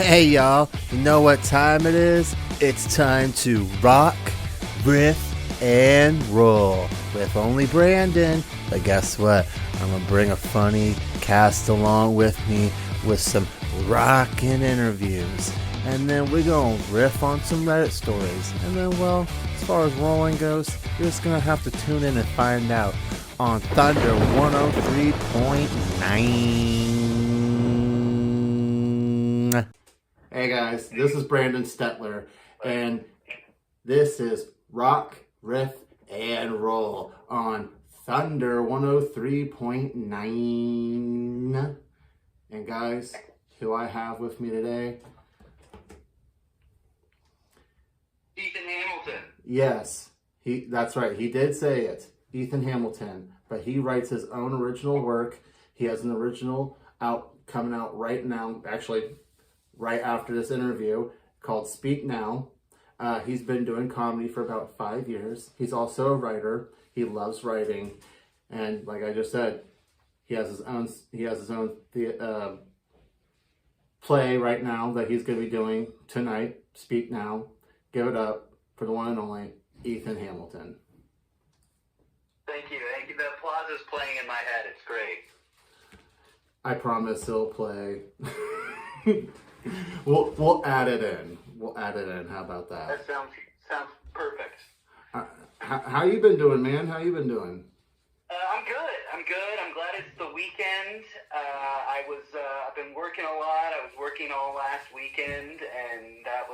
Hey y'all, you know what time it is? It's time to rock, riff, and roll with only Brandon. But guess what? I'm gonna bring a funny cast along with me with some rockin' interviews. And then we're gonna riff on some Reddit stories. And then, well, as far as rolling goes, you're just gonna have to tune in and find out on Thunder 103.9. Hey guys, this is Brandon Stetler, and this is Rock, Riff, and Roll on Thunder 103.9. And guys, who I have with me today? Ethan Hamilton. Yes, that's right, he did say it. Ethan Hamilton, but he writes his own original work. He has an original coming out right now, actually right after this interview, called Speak Now. He's been doing comedy for about 5 years. He's also a writer. He loves writing, and like I just said, he has his own play right now that he's going to be doing tonight. Speak Now. Give it up for the one and only Ethan Hamilton. Thank you. The applause is playing in my head. It's great. I promise it'll play. We'll add it in. How about that? That sounds perfect. How you been doing, man? How you been doing? I'm good. I'm glad it's the weekend. I've been working a lot. I was working all last weekend, and I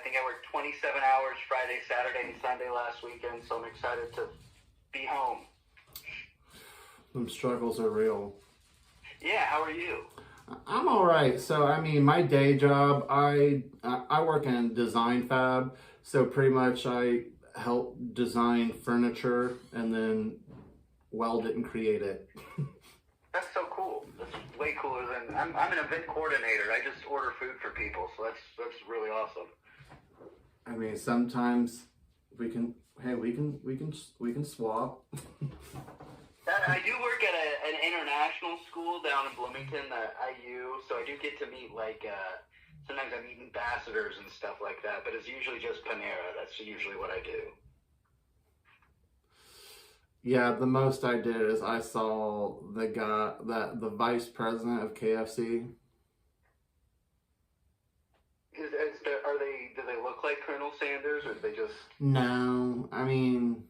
think I worked 27 hours Friday, Saturday, and Sunday last weekend. So I'm excited to be home. Them struggles are real. Yeah. How are you? I'm all right. So, I mean, my day job, I work in design fab. So pretty much I help design furniture and then weld it and create it. That's so cool. That's way cooler than I'm an event coordinator. I just order food for people. So that's really awesome. I mean, sometimes we can swap. I do work at an international school down in Bloomington, the IU, so I do get to meet, sometimes I meet ambassadors and stuff like that, but it's usually just Panera. That's usually what I do. Yeah, the most I did is I saw the vice president of KFC. Do they look like Colonel Sanders, or do they just... No, I mean...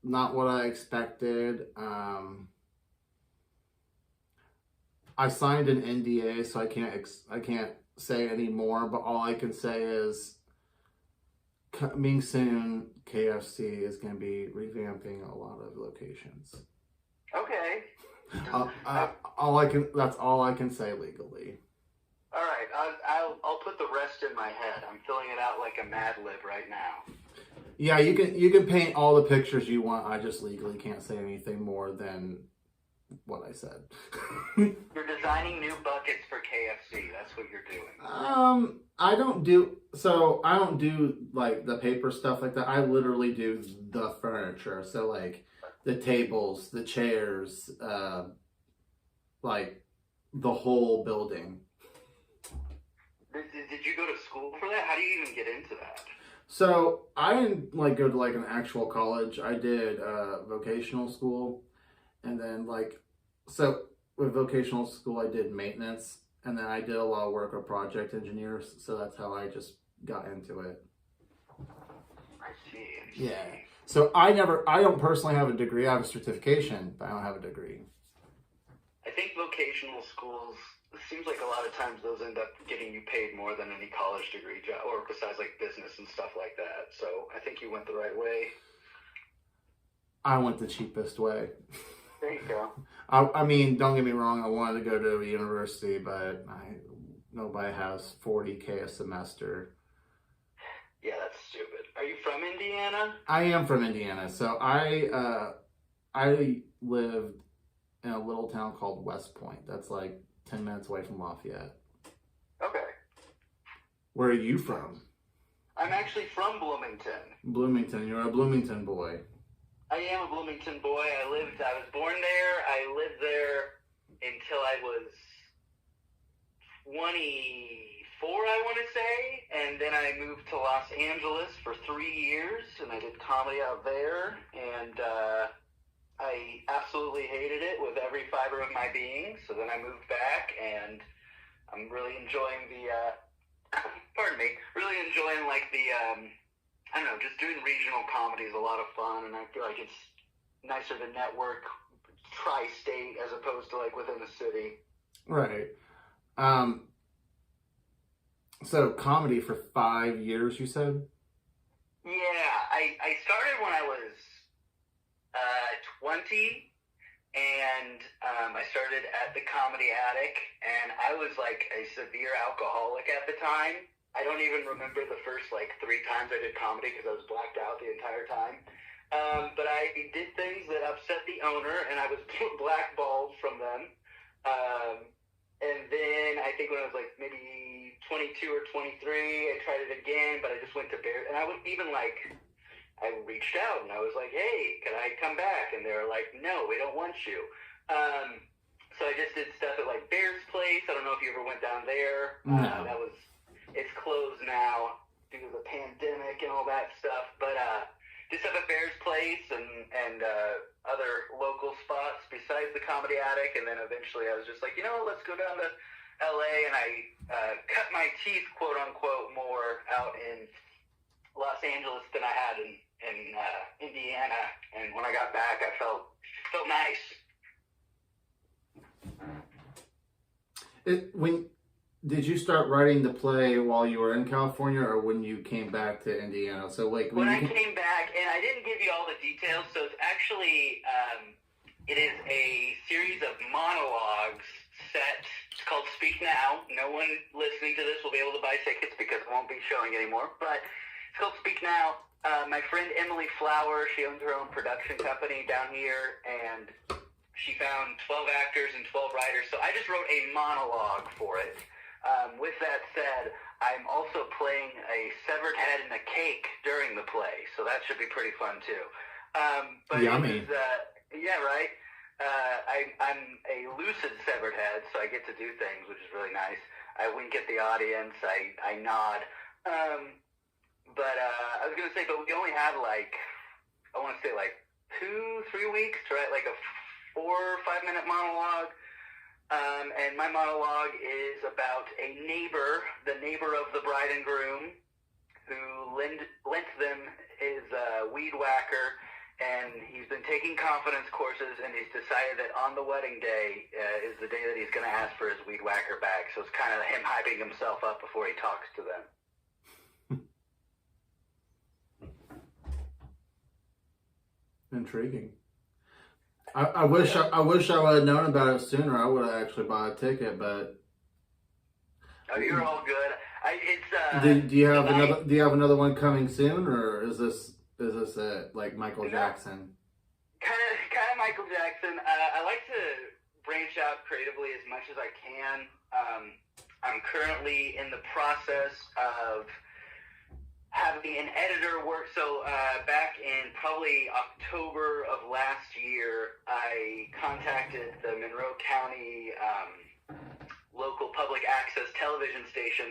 Not what I expected. I signed an NDA, so I can't say any more. But all I can say is, coming soon, KFC is going to be revamping a lot of locations. Okay. That's all I can say legally. All right. I'll put the rest in my head. I'm filling it out like a Mad Lib right now. Yeah, you can paint all the pictures you want. I just legally can't say anything more than what I said. You're designing new buckets for KFC. That's what you're doing. I don't do like the paper stuff like that. I literally do the furniture. So like the tables, the chairs, like the whole building. Did you go to school for that? How do you even get into that? So I didn't go to an actual college. I did vocational school, and then with vocational school I did maintenance, and then I did a lot of work with project engineers. So that's how I just got into it. I see. Yeah. So I don't personally have a degree. I have a certification, but I don't have a degree. I think vocational schools, it seems like a lot of times those end up getting you paid more than any college degree job, or besides business and stuff like that. So I think you went the right way. I went the cheapest way. There you go. I mean, don't get me wrong. I wanted to go to a university, but nobody has $40,000 a semester. Yeah, that's stupid. Are you from Indiana? I am from Indiana. So I lived in a little town called West Point. That's 10 minutes away from Lafayette. Okay. Where are you from? I'm actually from Bloomington. Bloomington. You're a Bloomington boy. I am a Bloomington boy. I was born there. I lived there until I was 25, I want to say, and then I moved to Los Angeles for 3 years, and I did comedy out there, and I absolutely hated it with every fiber of my being. So then I moved back, and I'm really enjoying the pardon me, really enjoying like the I don't know, just doing regional comedy is a lot of fun, and I feel like it's nicer to network tri-state as opposed to like within the city. Right. So comedy for 5 years, you said? Yeah, I started when I was 20, and I started at the Comedy Attic, and I was like a severe alcoholic at the time. I don't even remember the first like 3 times I did comedy because I was blacked out the entire time. But I did things that upset the owner, and I was blackballed from them. And then I think when I was like maybe 22 or 23, I tried it again, but I just went to Bears. And I would even like, I reached out and I was like, hey, can I come back? And they were like, no, we don't want you. So I just did stuff at like Bear's Place. I don't know if you ever went down there. No. It's closed now due to the pandemic and all that stuff. But just up at Bear's Place and other local spots besides the Comedy Attic. And then eventually I was just like, let's go down to LA. And I cut my teeth, quote unquote, more out in Los Angeles than I had in Indiana. And when I got back, I felt nice. Did you start writing the play while you were in California, or when you came back to Indiana? So like when I came back, and I didn't give you all the details, so it's actually it is a series of monologues set. It's called Speak Now. No one listening to this will be able to buy tickets because it won't be showing anymore. But it's called Speak Now. My friend Emily Flower, she owns her own production company down here, and she found 12 actors and 12 writers. So I just wrote a monologue for it. With that said, I'm also playing a severed head in a cake during the play, so that should be pretty fun too. But Yummy. Yeah, right. I'm a lucid severed head, so I get to do things, which is really nice. I wink at the audience. I nod. But I was gonna say, but we only had like, I want to say like 2-3 weeks to write like a 4 or 5 minute monologue. And my monologue is about a neighbor, the neighbor of the bride and groom, who lent them his weed whacker, and he's been taking confidence courses, and he's decided that on the wedding day is the day that he's going to ask for his weed whacker back. So it's kind of him hyping himself up before he talks to them. Intriguing. I wish I would have known about it sooner. I would have actually bought a ticket, but oh, you're all good. Do you have another? Do you have another one coming soon, or is this it? Like Michael Jackson? Kind of Michael Jackson. I like to branch out creatively as much as I can. I'm currently in the process of having an editor work. So back in probably October of last year, I contacted the Monroe County local public access television station,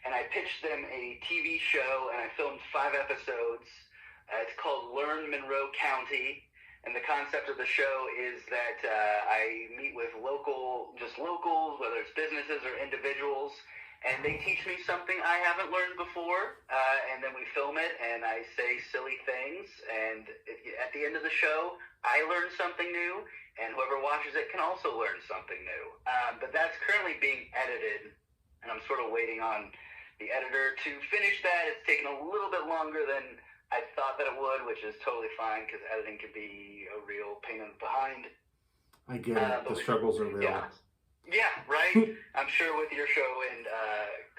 and I pitched them a TV show, and I filmed 5 episodes. It's called Learn Monroe County, and the concept of the show is that I meet with locals, whether it's businesses or individuals, and they teach me something I haven't learned before, and then we film it, and I say silly things, and at the end of the show, I learn something new, and whoever watches it can also learn something new. But that's currently being edited, and I'm sort of waiting on the editor to finish that. It's taken a little bit longer than I thought that it would, which is totally fine, because editing can be a real pain in the behind. I get it. The struggles are real. Yeah, right? I'm sure with your show, and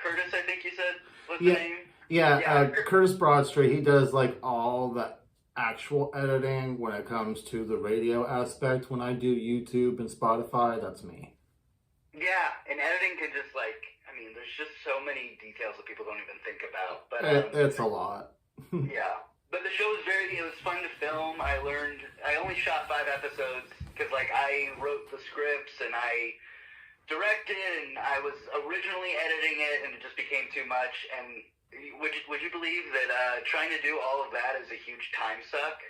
Curtis, I think you said, what's the name? Yeah, Curtis Broadstreet, he does like all the actual editing when it comes to the radio aspect. When I do YouTube and Spotify, that's me. Yeah, and editing can just there's just so many details that people don't even think about. But it's a lot. Yeah, but the show was it was fun to film. I only shot 5 episodes because I wrote the scripts and I directed, and I was originally editing it, and it just became too much. And would you believe that trying to do all of that is a huge time suck?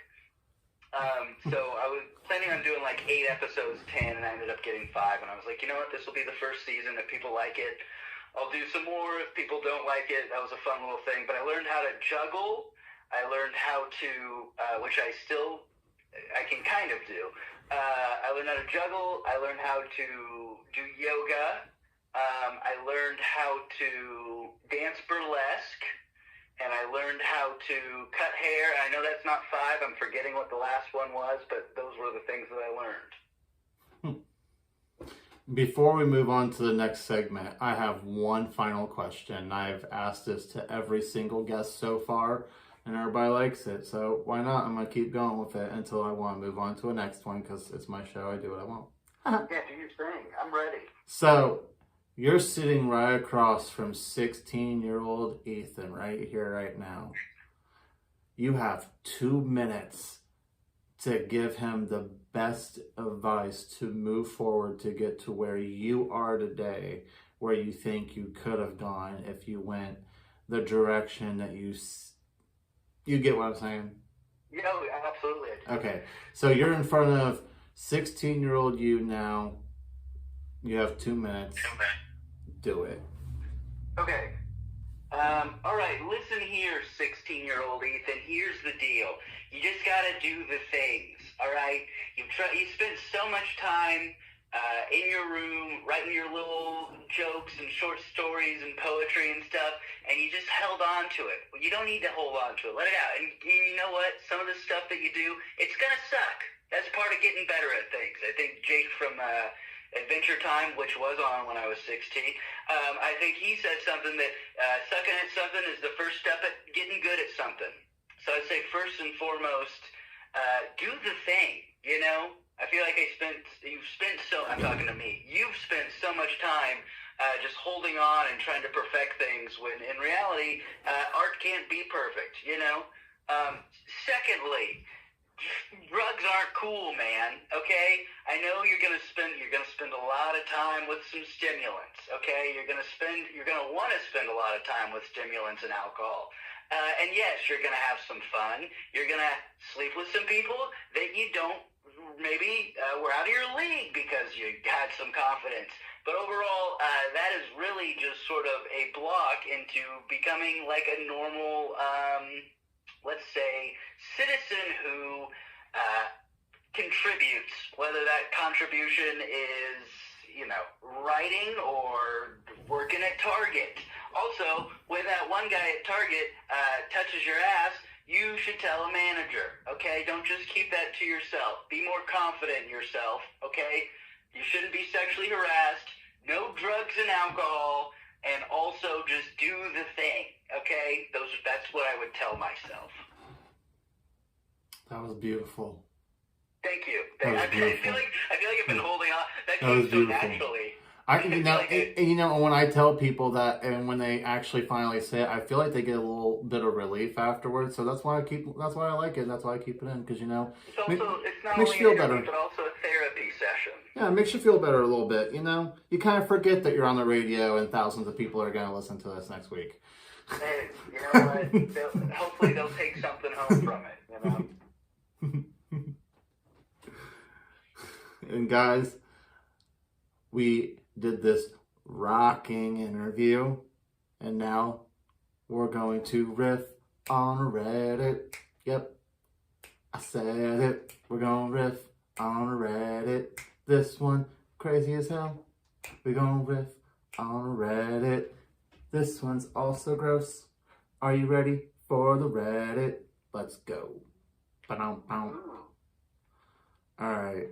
So I was planning on doing like 8 episodes, 10, and I ended up getting 5. And I was like, you know what? This will be the first season. If people like it, I'll do some more. If people don't like it, that was a fun little thing. But I learned how to juggle. I learned how to, which I can kind of do. I learned how to juggle. I learned how to do yoga. I learned how to dance burlesque. And I learned how to cut hair. I know that's not 5. I'm forgetting what the last one was, but those were the things that I learned. Before we move on to the next segment, I have one final question. I've asked this to every single guest so far, and everybody likes it. So why not? I'm going to keep going with it until I want to move on to the next one, because it's my show. I do what I want. Yeah, do your thing. I'm ready. So you're sitting right across from 16-year-old Ethan right here, right now. You have 2 minutes to give him the best advice to move forward to get to where you are today, where you think you could have gone if you went the direction that you get what I'm saying? Yeah, absolutely. Okay, so you're in front of 16-year-old you now. You have 2 minutes. Do it. Okay. All right, listen here, 16-year-old Ethan. Here's the deal. You just got to do the things, all right? You spent so much time in your room writing your little jokes and short stories and poetry and stuff, and you just held on to it. You don't need to hold on to it. Let it out. And you know what? Some of the stuff that you do, it's going to suck. That's part of getting better at things. I think Jake from Adventure Time, which was on when I was 16, I think he said something that sucking at something is the first step at getting good at something. So I'd say first and foremost, do the thing, you know? I feel like I'm talking to me, you've spent so much time just holding on and trying to perfect things when in reality, art can't be perfect, you know? Secondly, drugs aren't cool, man. Okay, I know you're gonna spend a lot of time with some stimulants. Okay, you're gonna want to spend a lot of time with stimulants and alcohol. And yes, you're gonna have some fun. You're gonna sleep with some people that you don't maybe were out of your league because you had some confidence. But overall, that is really just sort of a block into becoming like a normal, let's say, citizen who contributes, whether that contribution is, you know, writing or working at Target. Also, when that one guy at Target touches your ass, you should tell a manager, okay? Don't just keep that to yourself. Be more confident in yourself, okay? You shouldn't be sexually harassed, no drugs and alcohol, and also just do the thing, okay? That's what I would tell myself. That was beautiful. Thank you. I feel like I've been holding on. That was came so beautiful. naturally. You know, when I tell people that, and when they actually finally say it, I feel like they get a little bit of relief afterwards. So that's why I like it. That's why I keep it in, because you know, it's not makes only you feel an better. interview, but also a therapy session. Yeah, it makes you feel better a little bit. You know, you kind of forget that you're on the radio and thousands of people are going to listen to this next week. Hey, you know what? Hopefully they'll take something home from it. You know. And guys, we did this rocking interview, and now we're going to riff on Reddit. Yep, I said it. We're going to riff on Reddit. This one, crazy as hell. We're going to riff on Reddit. This one's also gross. Are you ready for the Reddit? Let's go. Ba-dum-bum. All right.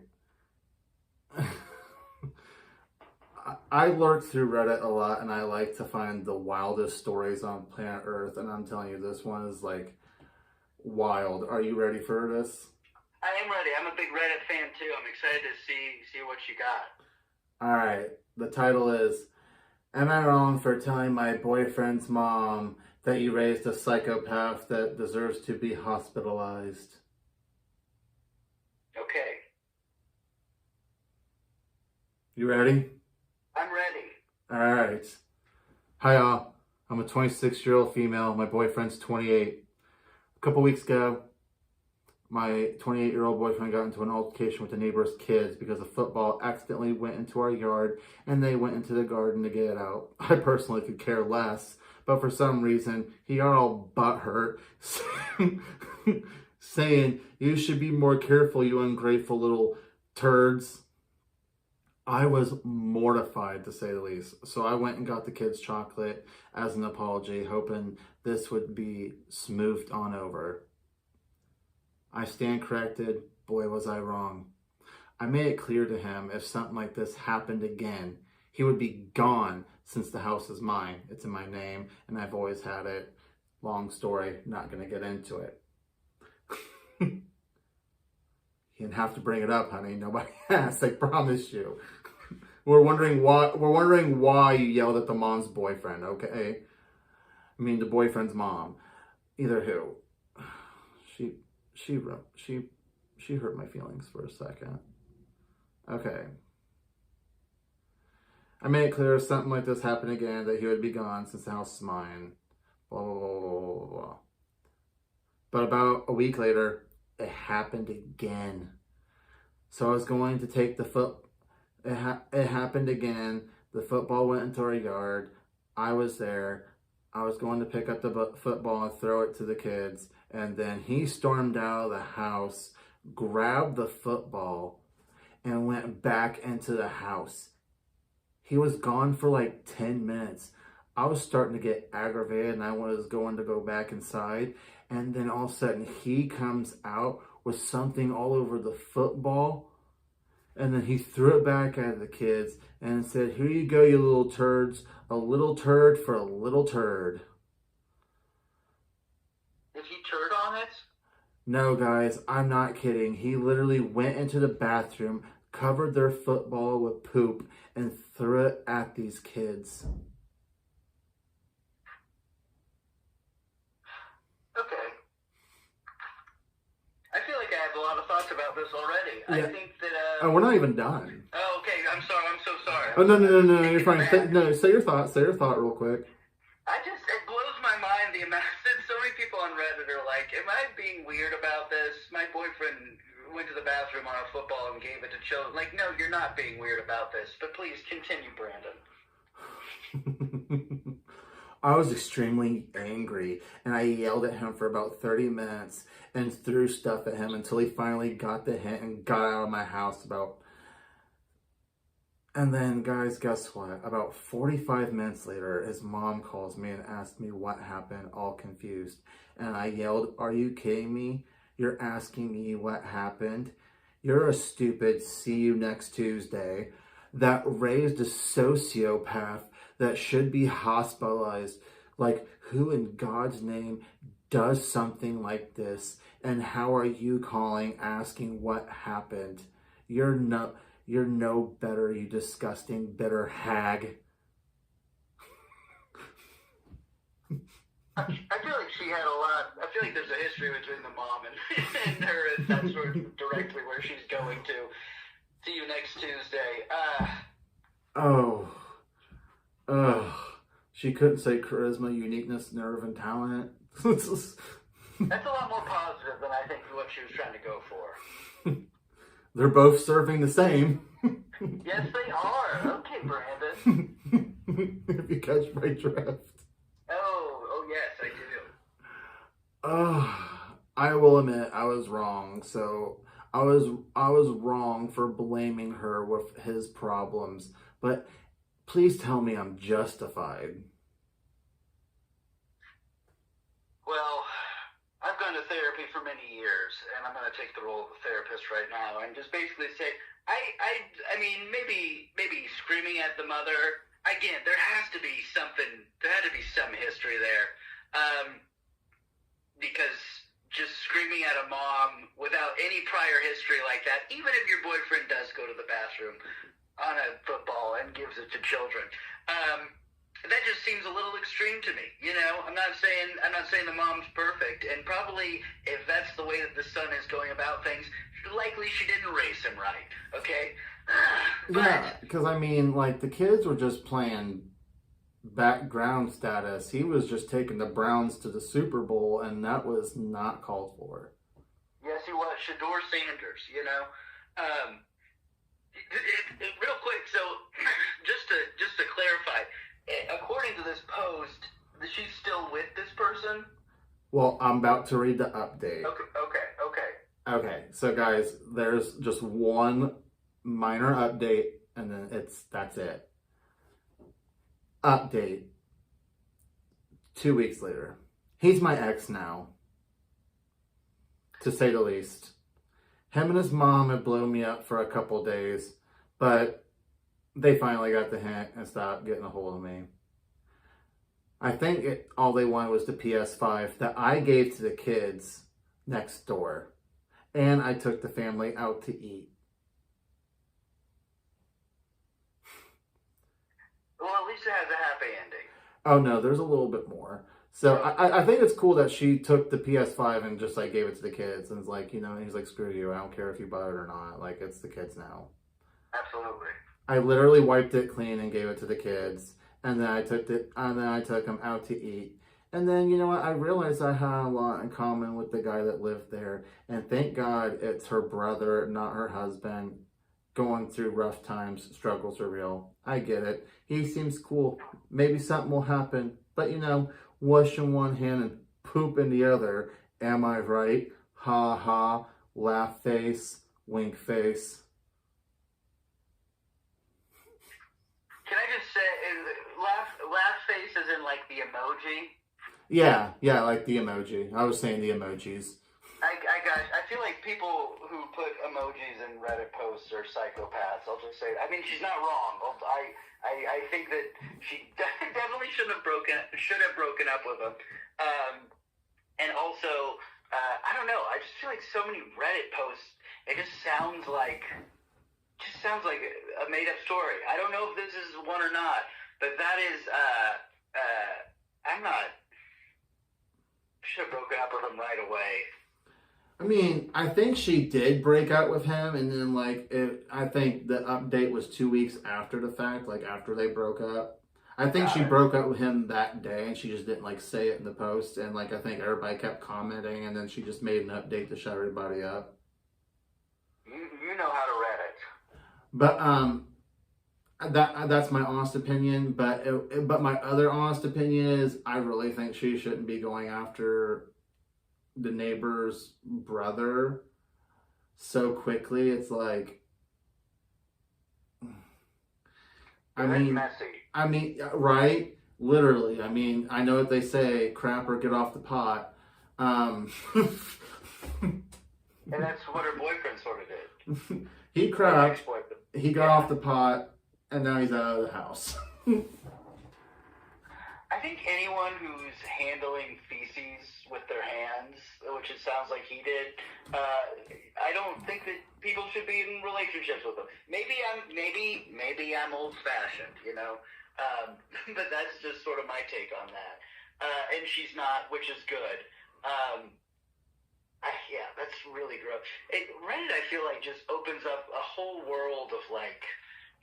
I lurk through Reddit a lot, and I like to find the wildest stories on planet Earth, and I'm telling you, this one is like wild. Are you ready for this? I am ready. I'm a big Reddit fan too. I'm excited to see what you got. All right. The title is, am I wrong for telling my boyfriend's mom that you raised a psychopath that deserves to be hospitalized? Okay. You ready? I'm ready. All right. Hi, all. I'm a 26-year-old female. My boyfriend's 28. A couple weeks ago, my 28-year-old boyfriend got into an altercation with the neighbor's kids because a football accidentally went into our yard and they went into the garden to get it out. I personally could care less, but for some reason, he got all butthurt, saying, "You should be more careful, you ungrateful little turds." I was mortified, to say the least. So I went and got the kids chocolate as an apology, hoping this would be smoothed on over. I stand corrected. Boy, was I wrong. I made it clear to him if something like this happened again, he would be gone since the house is mine. It's in my name, and I've always had it. Long story, not going to get into it. You didn't have to bring it up, honey. Nobody asked, I promise you. We're wondering why you yelled at the mom's boyfriend, okay? I mean, the boyfriend's mom. Either who. She hurt my feelings for a second. Okay. I made it clear if something like this happened again that he would be gone since the house is mine. Blah, blah, blah, blah, blah. But about a week later, it happened again. So I was going to take the it happened again. The football went into our yard. I was there. I was going to pick up the football and throw it to the kids. And then he stormed out of the house, grabbed the football, and went back into the house. He was gone for like 10 minutes. I was starting to get aggravated and I was going to go back inside. And then all of a sudden he comes out with something all over the football. And then he threw it back at the kids and said, "Here you go, you little turds. A little turd for a little turd." Did he turd on it? No, guys, I'm not kidding. He literally went into the bathroom, covered their football with poop, and threw it at these kids. Okay. I feel like I have a lot of thoughts about this already. Yeah. I think that, Oh, we're not even done. Oh, okay. I'm sorry. I'm so sorry. Oh, no, you're fine. Say your thought real quick. It blows my mind the amount that so many people on Reddit are like, am I being weird about this? My boyfriend went to the bathroom on a football and gave it to children. Like, no, you're not being weird about this, but please continue, Brandon. I was extremely angry and I yelled at him for about 30 minutes and threw stuff at him until he finally got the hint and got out of my house And then, guys, guess what? About 45 minutes later, his mom calls me and asks me what happened, all confused. And I yelled, "Are you kidding me? You're asking me what happened? You're a stupid see you next Tuesday that raised a sociopath that should be hospitalized. Like, who in God's name does something like this? And how are you calling, asking what happened? You're no better, you disgusting, bitter hag." I feel like she had a lot. I feel like there's a history between the mom and her, and that's sort of directly where she's going to. See you next Tuesday. She couldn't say charisma, uniqueness, nerve, and talent. That's a lot more positive than I think what she was trying to go for. They're both serving the same. Yes, they are. Okay, Brandon. If you catch my drift. Oh, yes, I do. I will admit I was wrong. So I was wrong for blaming her with his problems. But please tell me I'm justified. Well, I've gone to therapy for many years, and I'm going to take the role of a therapist right now and just basically say, I mean, maybe screaming at the mother. Again, there had to be some history there, because just screaming at a mom without any prior history like that, even if your boyfriend does go to the bathroom on a football and gives it to children, that that just seems a little extreme to me. You know, I'm not saying the mom's perfect, and probably if that's the way that the son is going about things, likely she didn't raise him right. Okay. Yeah, because I mean, like, the kids were just playing background status. He was just taking the Browns to the Super Bowl, and that was not called for. Yes, he was. Shador Sanders, you know. Real quick, so just to clarify, according to this post, she's still with this person? Well, I'm about to read the update. Okay. So guys, there's just one minor update, and then that's it. Update. 2 weeks later. He's my ex now, to say the least. Him and his mom had blown me up for a couple days, but they finally got the hint and stopped getting a hold of me. I think all they wanted was the PS5 that I gave to the kids next door. And I took the family out to eat. Well, at least it has a happy ending. Oh no, there's a little bit more. So I think it's cool that she took the PS5 and just like gave it to the kids, and it's like, you know, and he's like, screw you, I don't care if you buy it or not. Like, it's the kids now. Absolutely. I literally wiped it clean and gave it to the kids, and then I took them out to eat. And then, you know what, I realized I had a lot in common with the guy that lived there. And thank God it's her brother, not her husband, going through rough times. Struggles are real. I get it. He seems cool. Maybe something will happen. But, you know, wash in one hand and poop in the other. Am I right? Ha ha. Laugh face. Wink face. Can I just say, laugh face is in like the emoji? Yeah, like the emoji. I was saying the emojis. I feel like people who put emojis in Reddit posts are psychopaths. I'll just say, I mean, she's not wrong. I think that she definitely should have broken up with him. And also, I don't know. I just feel like so many Reddit posts, it just sounds like a made up story. I don't know if this is one or not, but that is, I'm not. Should have broken up with him right away. I mean, I think she did break up with him, and then I think the update was 2 weeks after the fact, like after they broke up. I think she broke up with him that day, and she just didn't like say it in the post, and like I think everybody kept commenting, and then she just made an update to shut everybody up. You know how to Reddit. But that's my honest opinion. But my other honest opinion is I really think she shouldn't be going after the neighbor's brother so quickly. It's like, I mean, right? Literally. I mean, I know what they say: crap or get off the pot. And that's what her boyfriend sort of did. He crapped. He got off the pot. And now he's out of the house. I think anyone who's handling feces with their hands, which it sounds like he did, I don't think that people should be in relationships with them. Maybe I'm old-fashioned, you know, but that's just sort of my take on that. And she's not, which is good. Yeah, that's really gross. Reddit, I feel like, just opens up a whole world of like,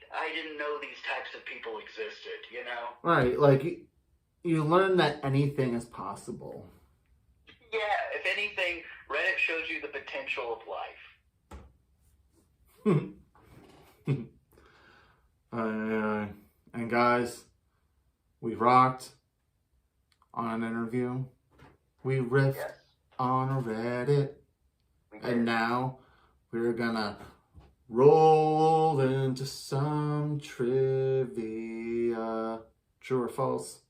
I didn't know these types of people existed, you know? Right, like, you learn that anything is possible. Yeah, if anything, Reddit shows you the potential of life. And guys, we rocked on an interview. We riffed on Reddit. And now we're gonna roll into some trivia. True or false?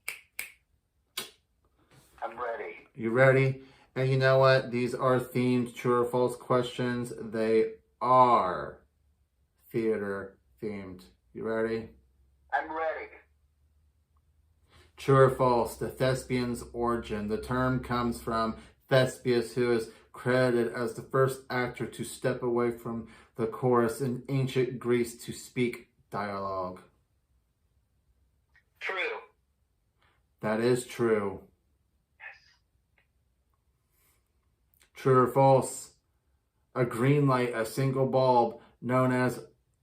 I'm ready. You ready? And you know what? These are themed true or false questions. They are theater themed. You ready? I'm ready. True or false? The thespian's origin. The term comes from Thespius, who is credited as the first actor to step away from the chorus in ancient Greece to speak dialogue. True. That is true. Yes. True or false? A green light, a single bulb known as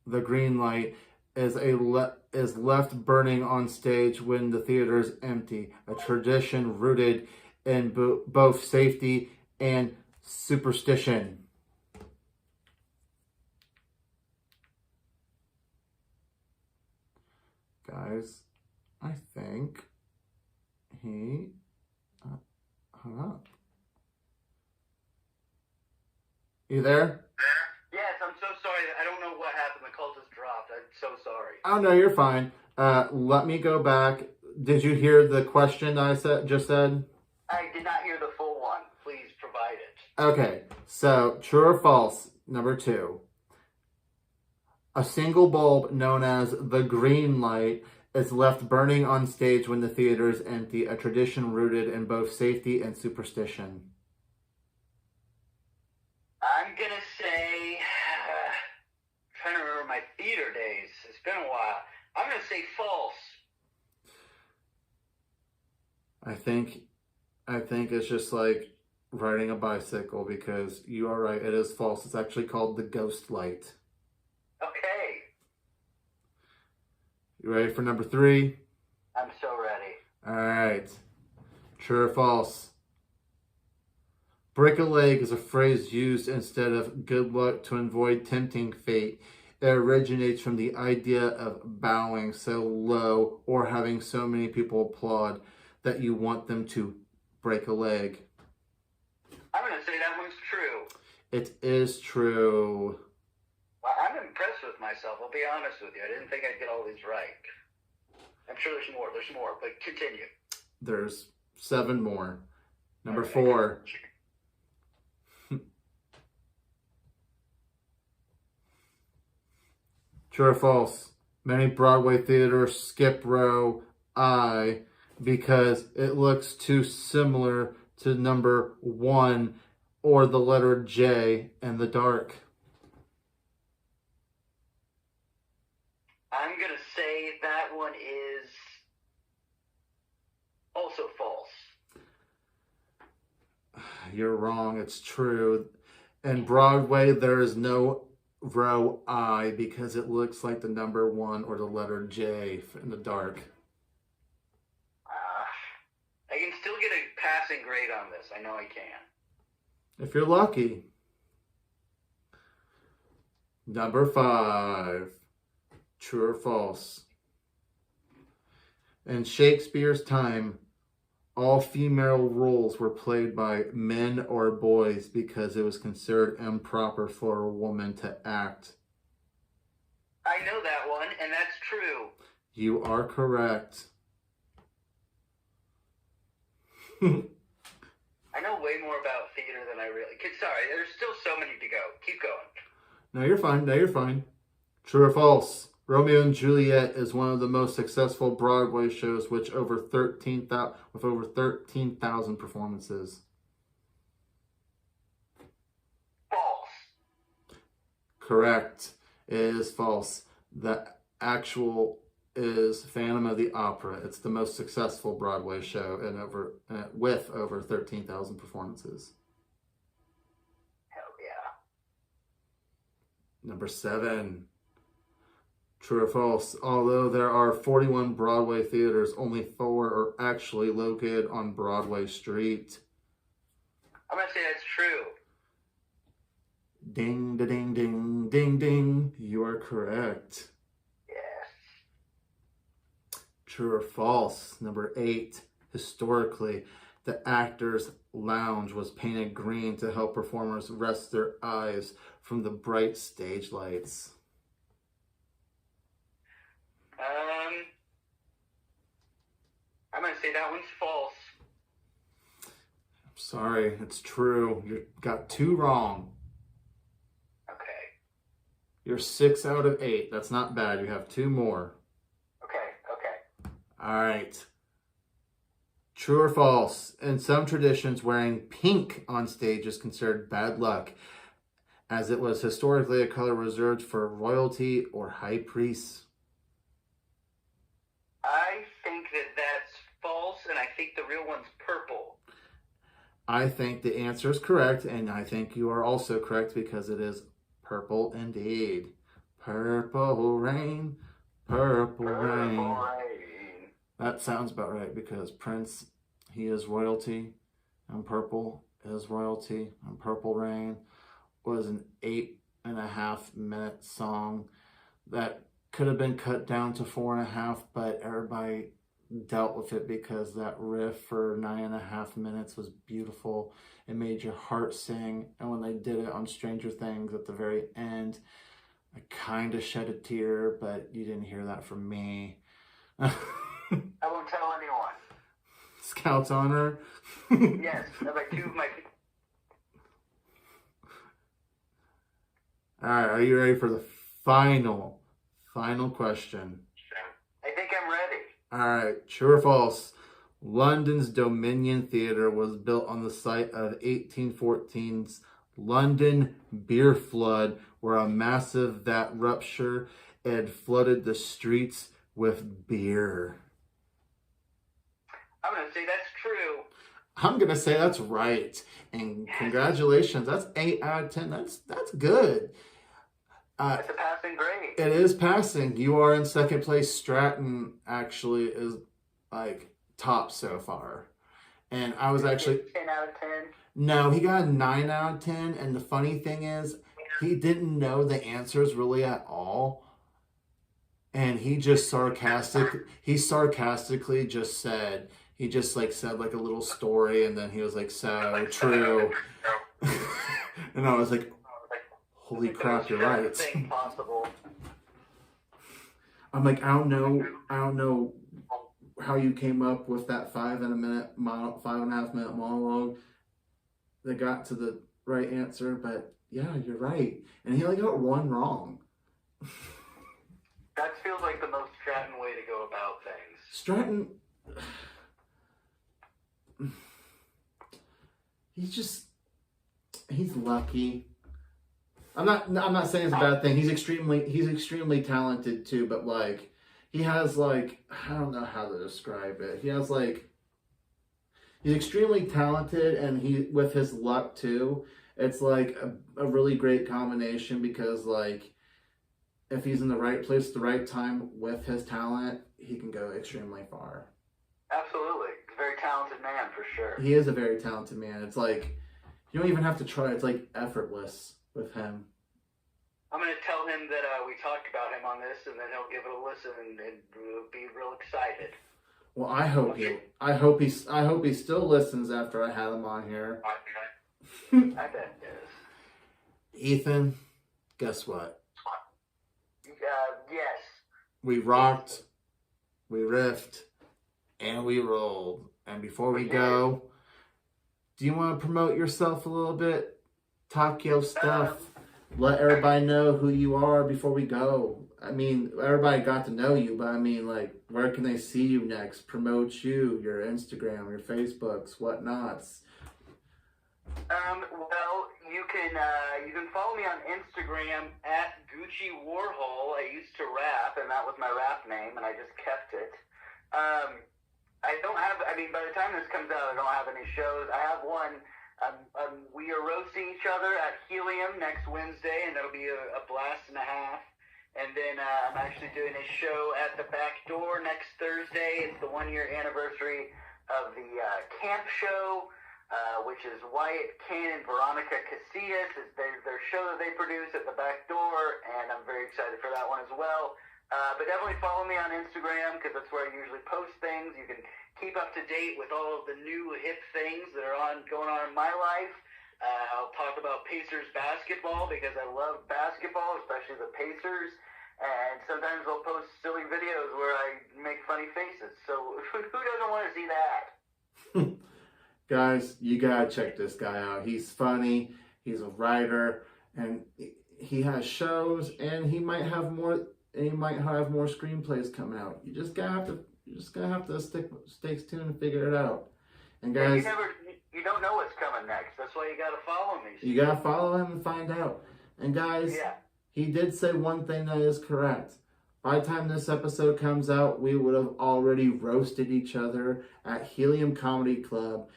the green light, is left burning on stage when the theater is empty. A tradition rooted in both safety and superstition. Guys, I think he hung up. You there? Yes, I'm so sorry. I don't know what happened. The call just dropped. I'm so sorry. Oh no, you're fine. Let me go back. Did you hear the question I just said? I did not hear the full one. Please provide it. Okay, so true or false, number 2. A single bulb known as the green light is left burning on stage when the theater is empty, a tradition rooted in both safety and superstition. I'm going to say, trying to remember my theater days. It's been a while. I'm going to say false. I think it's just like riding a bicycle, because you are right, it is false. It's actually called the ghost light. Okay. You ready for number 3? I'm so ready. All right. True or false? Break a leg is a phrase used instead of good luck to avoid tempting fate. It originates from the idea of bowing so low or having so many people applaud that you want them to break a leg. I'm going to say that one's true. It is true. Well, I'm impressed with myself. I'll be honest with you. I didn't think I'd get all these right. I'm sure there's more. There's more, but continue. There's 7 more. Number Okay. 4. True or false? Many Broadway theaters skip row I because it looks too similar to number 1 or the letter J in the dark. I'm going to say that one is also false. You're wrong. It's true. In Broadway, there is no row I because it looks like the number 1 or the letter J in the dark. I can still get a passing grade on this. I know I can. If you're lucky. Number 5. True or false? In Shakespeare's time, all female roles were played by men or boys because it was considered improper for a woman to act. I know that one, and that's true. You are correct. I know way more about theater than I really... Sorry, there's still so many to go. Keep going. No, you're fine. No, you're fine. True or false? Romeo and Juliet is one of the most successful Broadway shows with over 13,000 performances. False. Correct. It is false. The actual is Phantom of the Opera. It's the most successful Broadway show with over 13,000 performances. Hell yeah. Number 7. True or false? Although there are 41 Broadway theaters, only 4 are actually located on Broadway Street. I'm going to say that's true. Ding, da, ding, ding, ding, ding. You are correct. Yes. True or false? Number 8. Historically, the Actors' Lounge was painted green to help performers rest their eyes from the bright stage lights. I'm going to say that one's false. Sorry, it's true. You got 2 wrong. Okay. You're 6 out of 8. That's not bad. You have 2 more. Okay. All right. True or false? In some traditions, wearing pink on stage is considered bad luck, as it was historically a color reserved for royalty or high priests. I think that that's false, and think the real one's purple. I think the answer is correct, and I think you are also correct because it is purple indeed. Purple rain, purple rain. That sounds about right because Prince, he is royalty, and purple is royalty, and Purple Rain was an 8.5-minute song that could have been cut down to 4.5, but everybody dealt with it because that riff for 9.5 minutes was beautiful. It made your heart sing, and when they did it on Stranger Things at the very end, I kind of shed a tear, but you didn't hear that from me. I won't tell anyone. Scout's honor. Yes, like two of my. All right, are you ready for the final question? I think I'm ready. All right, true or false? London's Dominion Theatre was built on the site of 1814's London beer flood, where a massive vat rupture had flooded the streets with beer. I'm going to say that's true. I'm going to say that's right. And congratulations. That's 8 out of 10. That's good. That's a passing grade. It is passing. You are in second place. Stratton actually is like top so far. And I was actually 10 out of 10. No, he got a 9 out of 10. And the funny thing is, he didn't know the answers really at all. And he just sarcastically just said, he just like said like a little story, and then he was like, so true. And I was like, holy crap, you're right. I'm like, I don't know how you came up with that 5.5 minute monologue that got to the right answer, but yeah, you're right. And he only got one wrong. That feels like the most Stratton way to go about things. Stratton, he's lucky. I'm not saying it's a bad thing. He's extremely talented too, but like he has like, I don't know how to describe it. He's extremely talented, and he, with his luck too, it's like a really great combination because like if he's in the right place at the right time with his talent, he can go extremely far. Absolutely. He's a very talented man for sure. He is a very talented man. It's like, you don't even have to try. It's like effortless with him. I'm going to tell him that we talked about him on this, and then he'll give it a listen and be real excited. Well, I hope he still listens after I had him on here. I bet he does. Ethan, guess what? Yes. We rocked, we riffed, and we rolled. And before we go, do you want to promote yourself a little bit? Talk your stuff. Let everybody know who you are before we go. I mean, everybody got to know you, but I mean, like, where can they see you next? Promote you, your Instagram, your Facebooks, whatnots. Well, you can follow me on Instagram at Gucci Warhol. I used to rap, and that was my rap name, and I just kept it. By the time this comes out, I don't have any shows. I have one. We are roasting each other at Helium next Wednesday, and that'll be a blast and a half. And then I'm actually doing a show at the Back Door next Thursday. It's the 1-year anniversary of the camp show, which is Wyatt Kane and Veronica Casillas. It's their show that they produce at the Back Door, and I'm very excited for that one as well. But definitely follow me on Instagram, because that's where I usually post things. You can keep up to date with all of the new hip things that are going on in my life. I'll talk about Pacers basketball because I love basketball, especially the Pacers. And sometimes I'll post silly videos where I make funny faces. So who doesn't want to see that? Guys, you gotta check this guy out. He's funny. He's a writer, and he has shows, and he might have more. And he might have more screenplays coming out. You just gotta have to stay tuned and figure it out. And guys, you don't know what's coming next. That's why you gotta follow me. You gotta follow him and find out. And guys, he did say one thing that is correct. By the time this episode comes out, we would have already roasted each other at Helium Comedy Club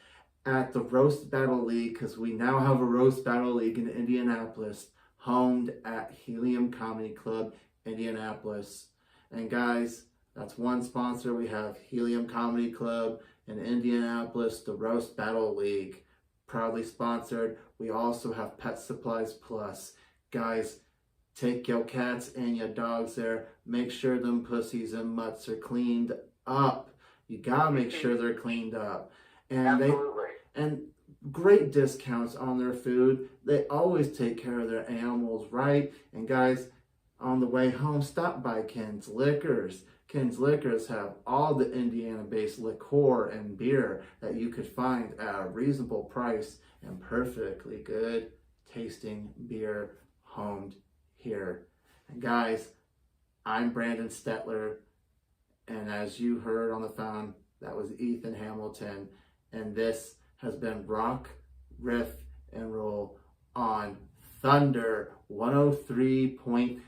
at the Roast Battle League, because we now have a Roast Battle League in Indianapolis, homed at Helium Comedy Club, Indianapolis. And guys, that's one sponsor. We have Helium Comedy Club in Indianapolis, the Roast Battle League, proudly sponsored. We also have Pet Supplies Plus. Guys, take your cats and your dogs there. Make sure them pussies and mutts are cleaned up. You gotta make sure they're cleaned up. And Absolutely. and great discounts on their food. They always take care of their animals right. And guys, on the way home, stop by Ken's Liquors. Ken's Liquors have all the Indiana-based liqueur and beer that you could find at a reasonable price, and perfectly good tasting beer homed here. And guys, I'm Brandon Stetler, and as you heard on the phone, that was Ethan Hamilton, and this has been Rock, Riff, and Roll on Thunder 103.9.